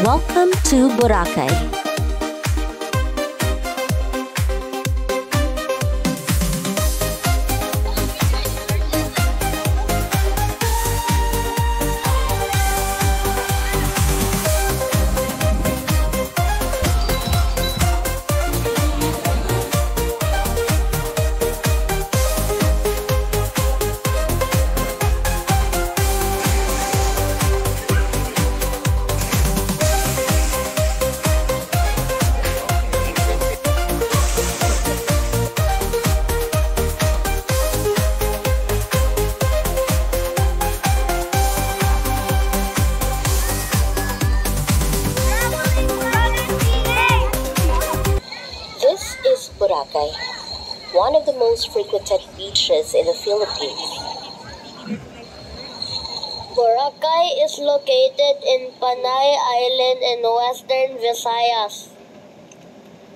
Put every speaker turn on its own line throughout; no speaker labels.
Welcome to Boracay.
Boracay, one of the most frequented beaches in the Philippines.
Boracay is located in Panay Island in western Visayas.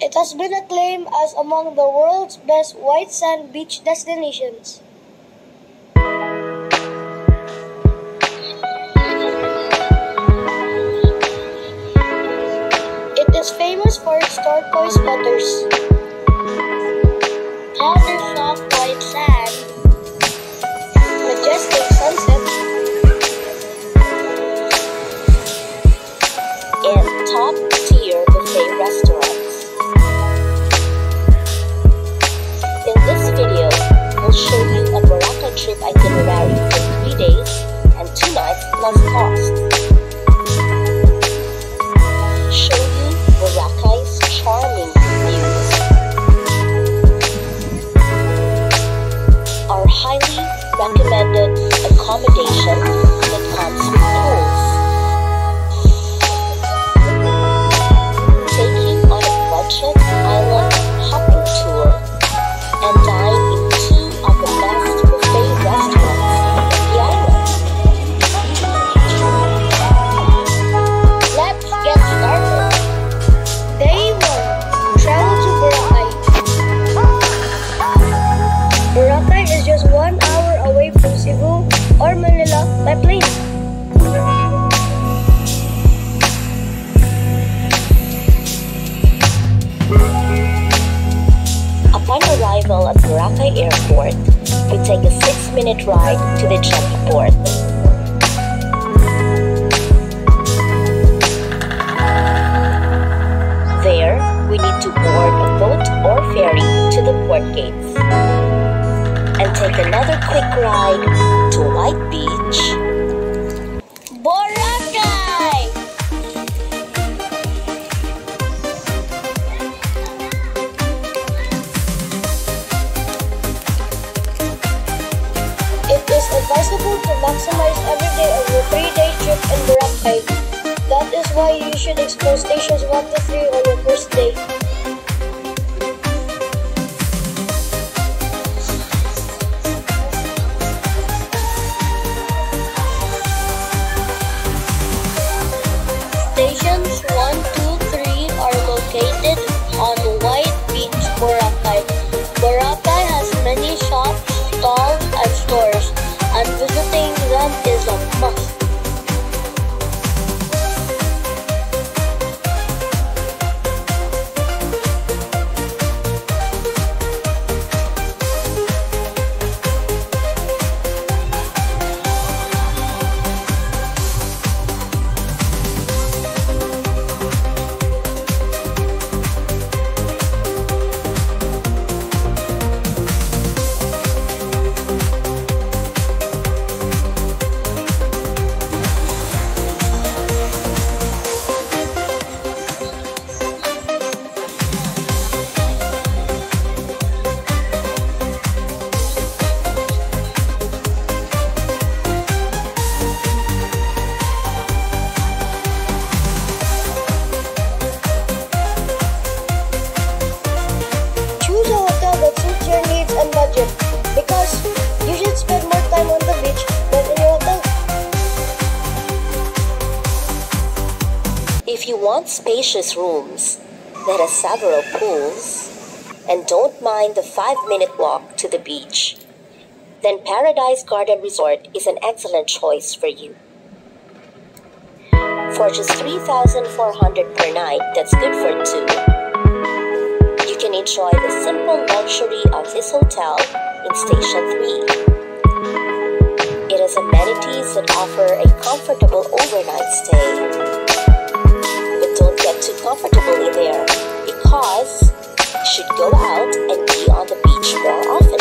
It has been acclaimed as among the world's best white sand beach destinations. It is famous for its turquoise waters, powder soft white sand, majestic sunset,
and top-tier buffet restaurants. In this video, we'll show you a Boracay trip itinerary for 3 days and 2 nights plus cost. Show you Boracay's charming views, our highly recommended accommodation that comes with pools, take you on a budget island hopping tour, and dine in 2 of the best buffet restaurants in the island.
Let's get started. Day 1. Travel to Boracay. Boracay is just 1 hour away from Cebu or Manila by plane.
Upon arrival at Boracay Airport, we take a 6-minute ride to the jetty port. There, we need to board a boat or ferry to the port gates and take another quick ride to White Beach,
Boracay! It is advisable to maximize every day of your 3-day trip in Boracay. That is why you should explore stations 1 to 3 on your first day. Stations 1, 2, 3 are located on White Beach, Boracay. Boracay has many shops, stalls, and stores, and visiting them is a must. Choose a hotel that suits your needs and budget, because you should spend more time on the beach than in your hotel.
If you want spacious rooms that have several pools and don't mind the 5-minute walk to the beach, then Paradise Garden Resort is an excellent choice for you. For For just 3,400 per night, that's good for two. You can enjoy the simple luxury of this hotel in Station 3. It has amenities that offer a comfortable overnight stay. But don't get too comfortable in there because you should go out and be on the beach more often.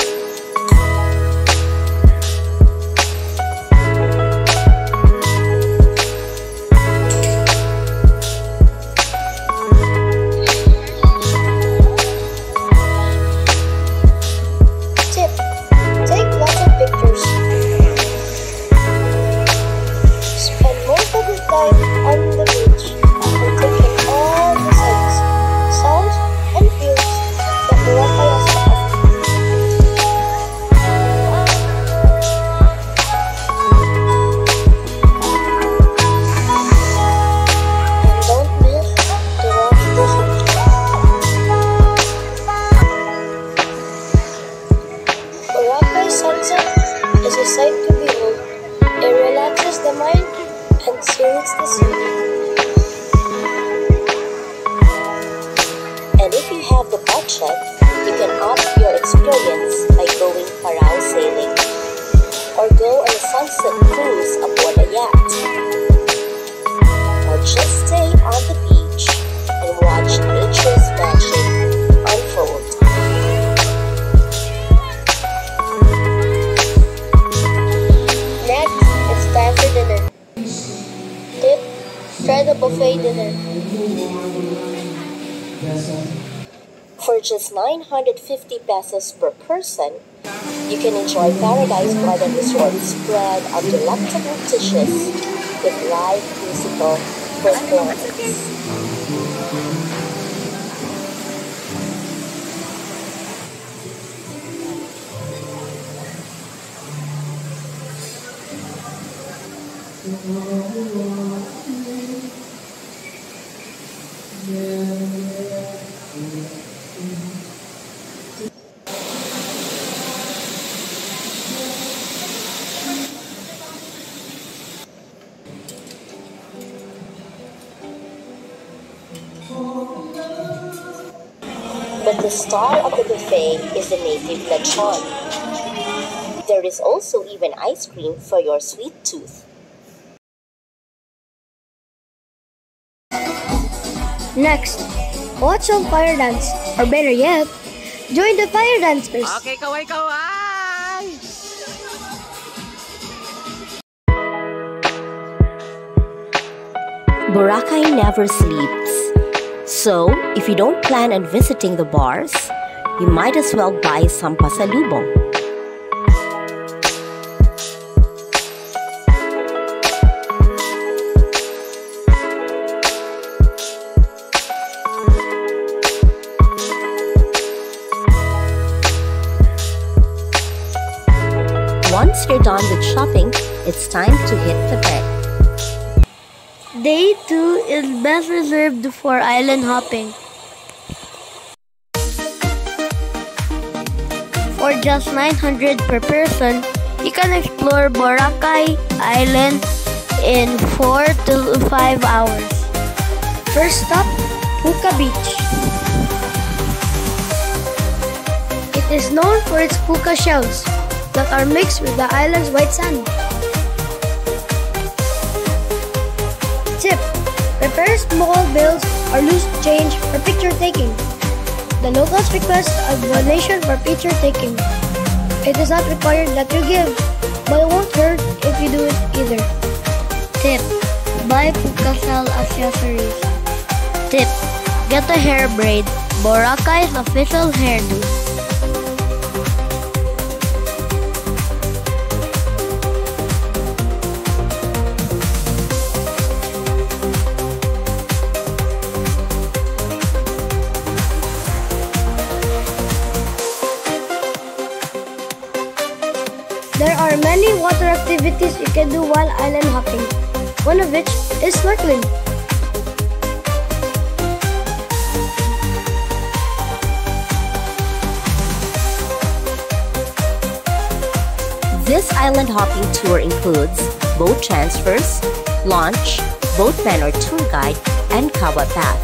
On the beach and taking all the sights, sounds, and views that Boracay has to offer. And don't miss to watch the sunset. Boracay sunset is a sight to behold. It relaxes the mind and soothes the soul.
And if you have the budget, you can up your experience by going parasailing or go on a sunset cruise aboard a yacht. Or just stay on the beach and watch nature's magic unfold.
Next, it's time for dinner. Tip, try the buffet dinner.
For just 950 pesos per person, you can enjoy Paradise Garden Resort spread of delectable dishes with live musical performance. But the star of the buffet is the native lechon. There is also even ice cream for your sweet tooth.
Next, watch some fire dance, or better yet, join the fire dancers.
Okay, kaway-kaway!
Boracay never sleeps. So, if you don't plan on visiting the bars, you might as well buy some pasalubong. Once you're done with shopping, it's time to hit the bed.
Day 2 is best reserved for island hopping. For just 900 per person, you can explore Boracay Island in 4 to 5 hours. First stop, Hookah Beach. It is known for its hookah shells that are mixed with the island's white sand. Tip: prepare small bills or loose change for picture taking. The locals request a donation for picture taking. It is not required that you give, but it won't hurt if you do it either. Tip: buy hookah shell accessories. Tip: get a hair braid, Boracay's official hairdo. There are many water activities you can do while island hopping, one of which is snorkeling.
This island hopping tour includes boat transfers, launch, boatman or tour guide, and kawa bath,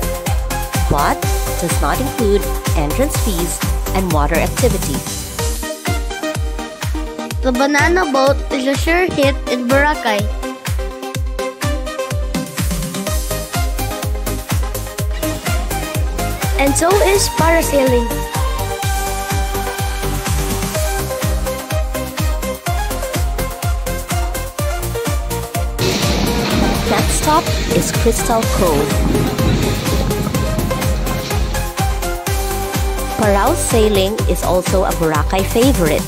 but does not include entrance fees and water activities.
The banana boat is a sure hit in Boracay. And so is parasailing.
Next stop is Crystal Cove. Parao sailing is also a Boracay favorite.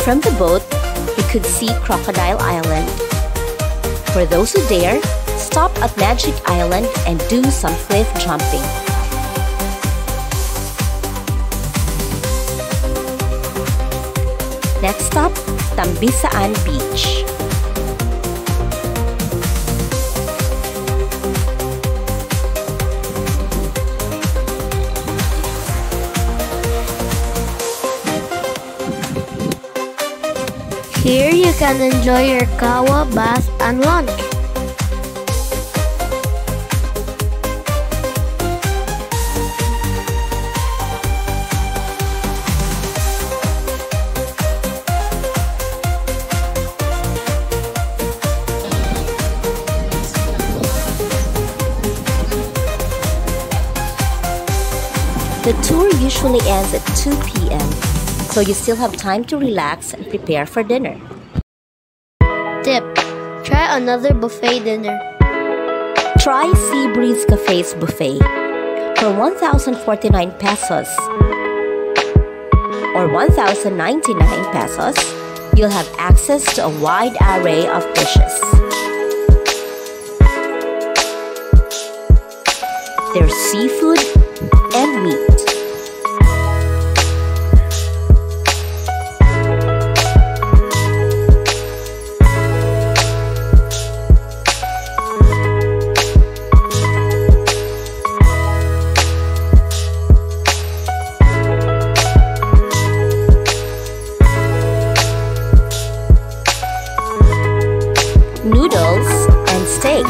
From the boat, you could see Crocodile Island. For those who dare, stop at Magic Island and do some cliff jumping. Next stop, Tambisaan Beach.
Here you can enjoy your kawa bath and lunch.
The tour usually ends at 2 p.m., so you still have time to relax and prepare for dinner.
Tip: try another buffet dinner.
Try Seabreeze Cafe's buffet. For 1,049 pesos or 1,099 pesos, you'll have access to a wide array of dishes. There's seafood and meat. Noodles and steak.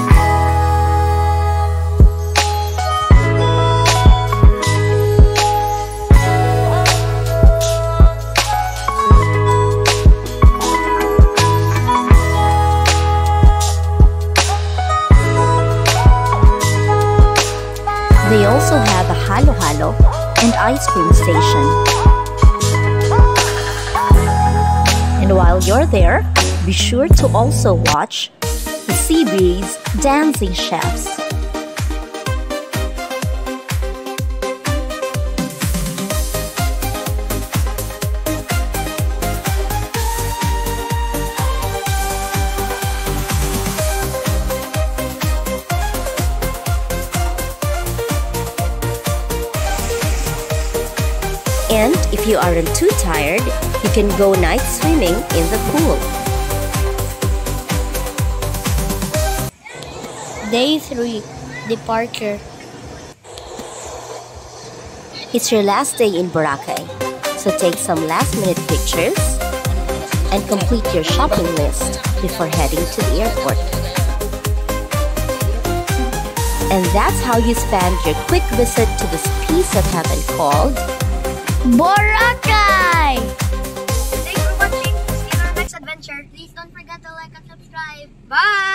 They also have a halo-halo and ice cream station. And while you're there, be sure to also watch the Seabreeze Dancing Chefs. And if you aren't too tired, you can go night swimming in the pool.
Day 3, departure.
It's your last day in Boracay, so take some last-minute pictures and complete your shopping list before heading to the airport. And that's how you spend your quick visit to this piece of heaven called
Boracay! Thanks for watching. See you in our next adventure. Please don't forget to like and subscribe. Bye!